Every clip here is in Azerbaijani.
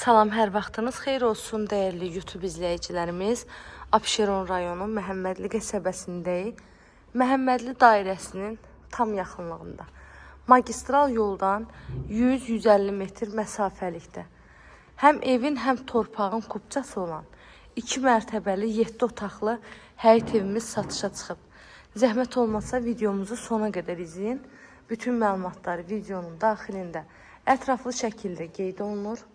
Salam, hər vaxtınız xeyir olsun, dəyərli YouTube izləyicilərimiz. Abşeron rayonu Məhəmmədli qəsəbəsindəyik. Məhəmmədli dairəsinin tam yaxınlığında. Magistral yoldan 100-150 metr məsafəlikdə. Həm evin, həm torpağın kubcası olan 2 mərtəbəli 7 otaqlı həyət evimiz satışa çıxıb. Zəhmət olmasa videomuzu sona qədər izləyin. Bütün məlumatları videonun daxilində ətraflı şəkildə qeyd olunur.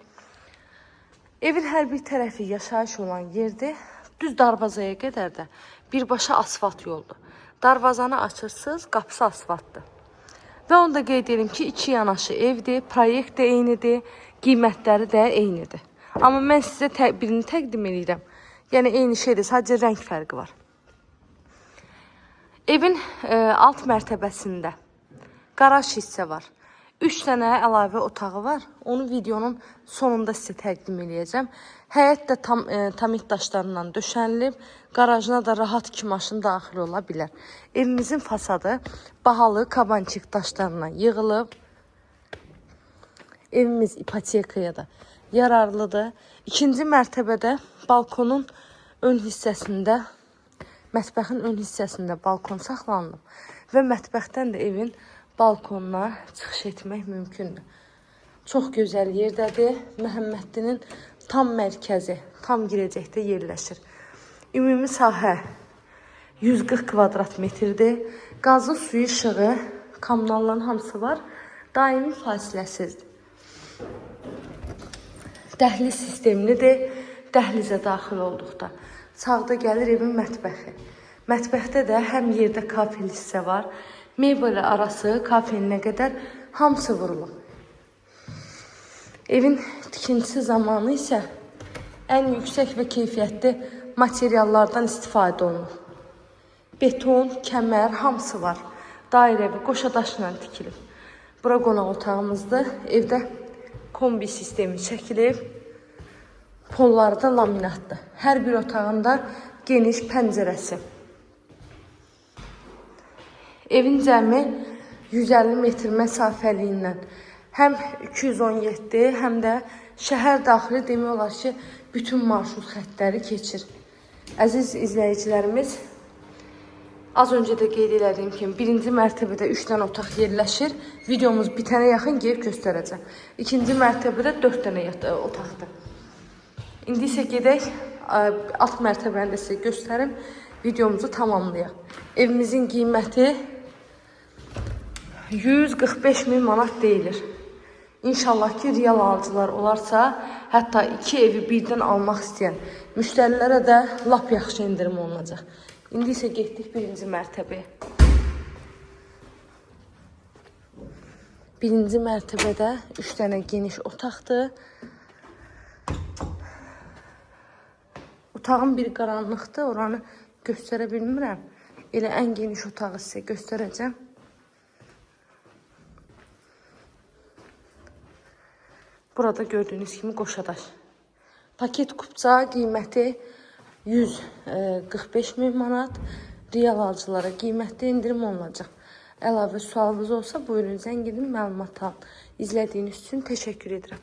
Evin hər bir tərəfi yaşayış olan yerdir. Düz darvazaya qədər də birbaşa asfalt yoldur. Darvazanı açırsınız, qapısı asfaltdır. Və onu da qeyd edim ki, iki yanaşı evdir, proyekt də eynidir, qiymətləri də eynidir. Amma mən sizə birini təqdim edirəm. Yəni eyni şeydir, sadəcə rəng fərqi var. Evin alt mərtəbəsində qaraj hissə var. 3 dənə əlavə otağı var. Onu videonun sonunda sizə təqdim edəcəm. Həyət də tamit daşlarından döşənilib. Qarajına da rahat 2 maşın daxil ola bilər. Evimizin fasadı bahalı kabançik daşlarından yığılıb. Evimiz ipotekaya da yararlıdır. İkinci mərtəbədə balkonun ön hissəsində, mətbəxin ön hissəsində balkon saxlanılıb. Və mətbəxdən də evin balkonuna çıxış etmək mümkündür. Çox gözəl yerdədir. Məhəmməddinin tam mərkəzi, tam girəcəkdə yerləşir. Ümumi sahə 140 kvadrat metrdir. Qazlı suyu, işığı, kommunalların hamısı var. Daimi fasiləsizdir. Dəhliz sistemlidir. Dəhlizə daxil olduqda sağda gəlir evin mətbəxi. Mətbəxdə də həm yerdə kafel hissə var, mebel arası kafeninə qədər hamısı vurulub. Evin tikintisi zamanı isə ən yüksək və keyfiyyətli materiallardan istifadə olunur. Beton, kəmər, hamısı var. Dairəvi qoşadaşla tikilib. Bura qonaq otağımızdır. Evdə kombi sistemi çəkilib. Polları da laminatdır. Hər bir otağında geniş pəncərəsi. Evin cəmi 150 metr məsafəliyindən həm 217, həm də şəhər daxili demək olar ki, bütün marşrut xəttləri keçir. Əziz izləyicilərimiz, az öncə də qeyd elədiyim kimi, birinci mərtəbədə 3 dənə otaq yerləşir. Videomuz bitənə yaxın gəlib göstərəcəm. İkinci mərtəbədə 4 dənə otaqdır. İndi isə gedək, alt mərtəbəni də sizə göstərim, videomuzu tamamlayaq. Evimizin qiyməti 145.000 manat deyilir. İnşallah ki, real alıcılar olarsa, hətta 2 evi birdən almaq istəyən müştərilərə də lap yaxşı indirim olunacaq. İndi isə getdik birinci mərtəbəyə. Birinci mərtəbədə 3 dənə geniş otaqdır. Otağın bir qaranlıqdır, oranı göstərə bilmirəm. Elə ən geniş otağı sizə göstərəcəm. Burada gördüyünüz kimi qoşadaş. Paket kupça qiyməti 145.000 manat. Real alıcılara qiymətli indirim olunacaq. Əlavə sualınız olsa buyurun zəng edin, məlumat alın. İzlədiyiniz üçün təşəkkür edirəm.